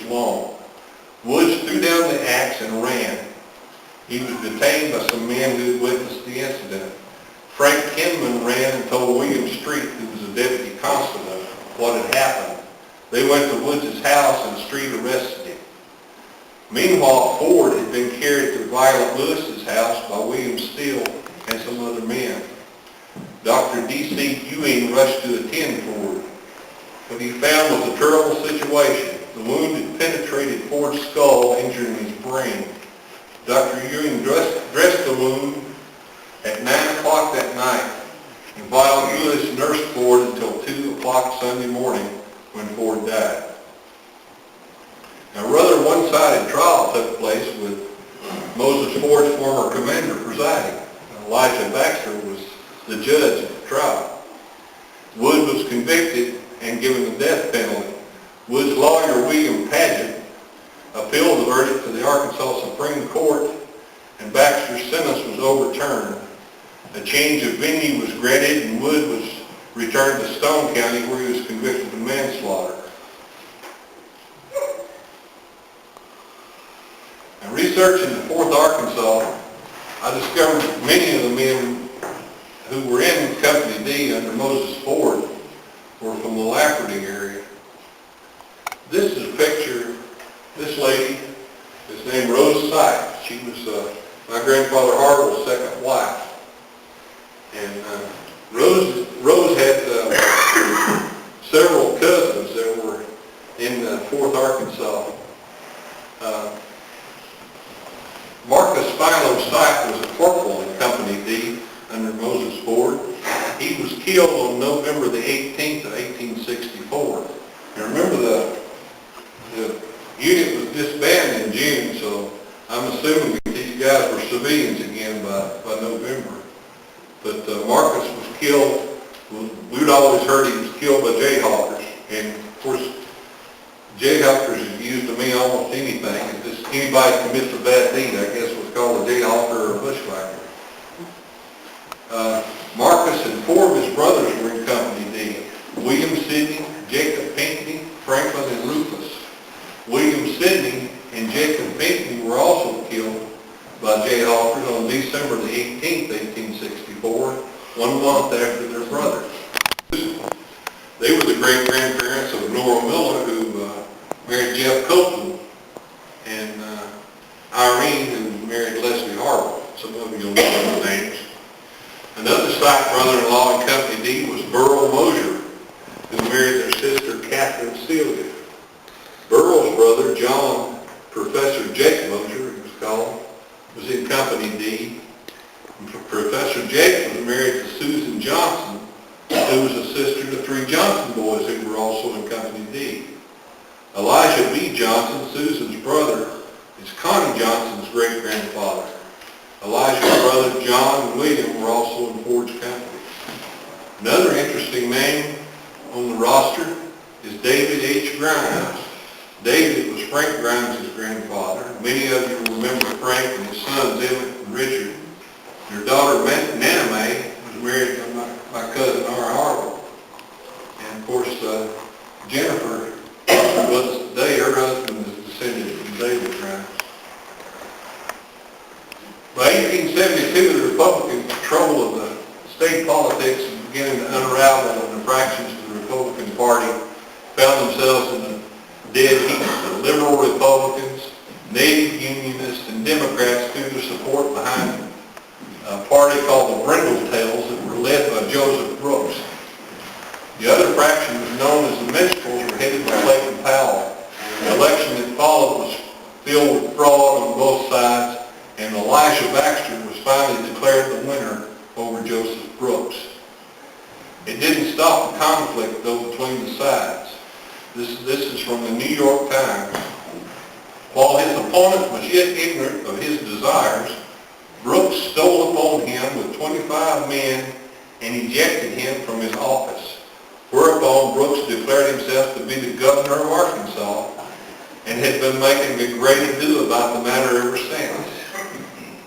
long. Woods threw down the axe and ran. He was detained by some men who had witnessed the incident. Frank Kinman ran and told William Street, who was a deputy constable, what had happened. They went to Woods' house and Street arrested him. Meanwhile, Ford had been carried to Violet Lewis's house by William Steele and some other men. Dr. D.C. Ewing rushed to attend Ford. What he found was a terrible situation. The wound had penetrated Ford's skull, injuring his brain. Dr. Ewing dressed the wound at 9 o'clock that night, and Violet Lewis nursed Ford until 2 o'clock Sunday morning when Ford died. Now, a rather one-sided trial took place with Moses Ford's former commander presiding. Elijah Baxter was the judge at the trial. Wood was convicted and given the death penalty. Wood's lawyer, William Paget, appealed the verdict to the Arkansas Supreme Court, and Baxter's sentence was overturned. A change of venue was granted, and Wood was returned to Stone County, where he was convicted of manslaughter. In researching the 4th Arkansas, I discovered that many of the men who were in Company D under Moses Ford were from the Lafferty area. This is a picture. This lady is named Rose Sykes. She was my grandfather Harvell's second wife. And Rose had several cousins that were in 4th Arkansas. Marcus Philo Sykes was a corporal in Company D under Moses Ford. He was killed on November the 18th of 1864. Now remember, the unit was disbanded in June, so I'm assuming that these guys were civilians again by November. But Marcus was killed. We'd always heard he was killed by jayhawkers, and of course jayhawkers is used to mean almost anything. It's just anybody commits a bad deed, I guess, was called a jayhawker or a bushwhacker. Marcus and 4 of his brothers were in Company D. William Sidney, Jacob Pinckney, Franklin, and Rufus. William Sidney and Jacob Pinckney were also killed by jayhawkers on December the 18th, 1864, 1 month after their brothers. They were the great-grandparents of Nora Miller, who married Jeff Copeland, and Irene, who married Leslie Harvell. Some of you will know those names. Another Syke brother-in-law in Company D was Burl Mosier, who married their sister Catherine Celia. Burl's brother, John, Professor Jake Mosier, he was called, was in Company D. Professor Jake was married to Susan Johnson, who was a sister to 3 Johnson boys who were also in Company D. Elijah B. Johnson, Susan's brother, is Connie Johnson's great-grandfather. Elijah's brother John and William were also in Ford's company. Another interesting name on the roster is David H. Grimes. David was Frank Grimes' grandfather. Many of you remember Frank and his sons Emmett and Richard. Their daughter Naname was married to my cousin R. Harvell. And of course Jennifer, who was today, her husband is descended from David Grimes. By 1872, the Republican trouble of the state politics was beginning to unravel, and the fractions of the Republican Party found themselves in a dead heat. The liberal Republicans, Native Unionists, and Democrats threw their support behind a party called the Brindletails that were led by Joseph Brooks. The other fraction was known as the Minstrels, were headed by Clayton Powell. The election that followed was filled with fraud on both sides, and Elijah Baxter was finally declared the winner over Joseph Brooks. It didn't stop the conflict, though, between the sides. This is from the New York Times. While his opponent was yet ignorant of his desires, Brooks stole upon him with 25 men and ejected him from his office. Whereupon Brooks declared himself to be the governor of Arkansas and had been making a great ado about the matter ever since.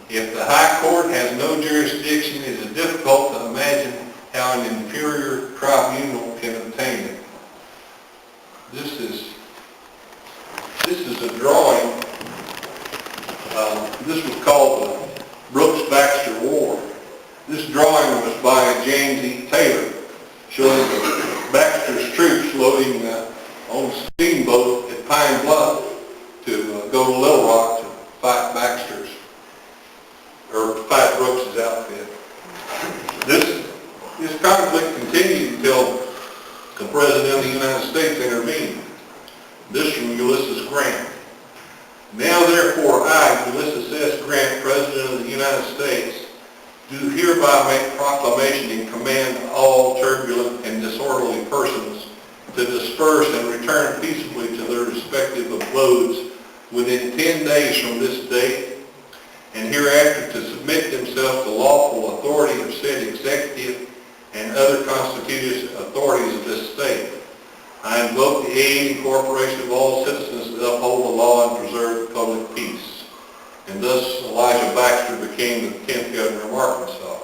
If the High Court has no jurisdiction, it is difficult to imagine how an inferior tribunal can obtain it. This is This is a drawing. This was called the Brooks-Baxter War. This drawing was by James E. Taylor, showing Baxter's troops loading on a steamboat at Pine Bluff to go to Little Rock to fight Baxter's, or fight Brooks's outfit. This conflict continued until the President of the United States intervened. This from Ulysses Grant. Now therefore I, Ulysses S. Grant, President of the United States, do hereby make proclamation and command all turbulent and disorderly persons to disperse and return peaceably to their respective abodes within 10 days from this date, and hereafter to submit themselves to lawful authority of said executive and other constituted authorities of this state. I invoke the aid and cooperation of all citizens to uphold the law and preserve the public peace. And thus Elijah Baxter became the 10th governor of Arkansas.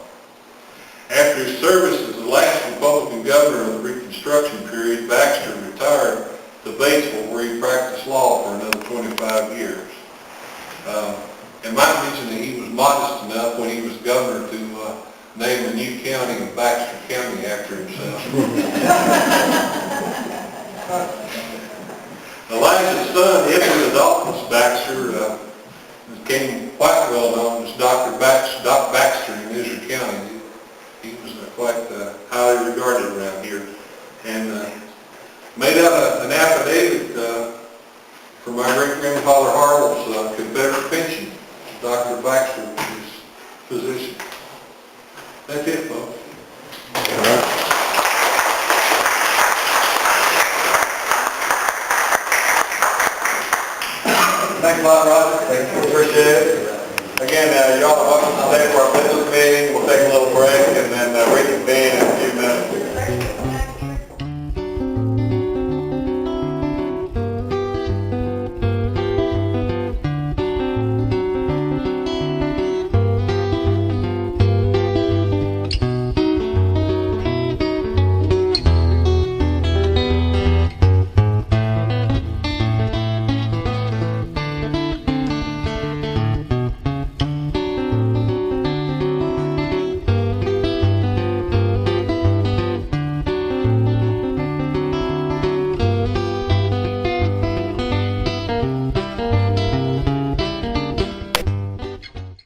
After his service as the last Republican governor of the Reconstruction period, Baxter retired to Batesville, where he practiced law for another 25 years. And might mention that he was modest enough when he was governor to name a new county of Baxter County after himself. Elijah's son, Edward Adolphus Baxter, became quite well known as Doc Baxter in Izard County. He was quite highly regarded around here, and made out an affidavit for my great-grandfather Harvell's Confederate pension. Dr. Baxter was his physician. That's it, folks. Thanks a lot, Roger. Thank you. Appreciate it. Again, y'all are welcome to stay for our business meeting. We'll take a little break and then reconvene in a few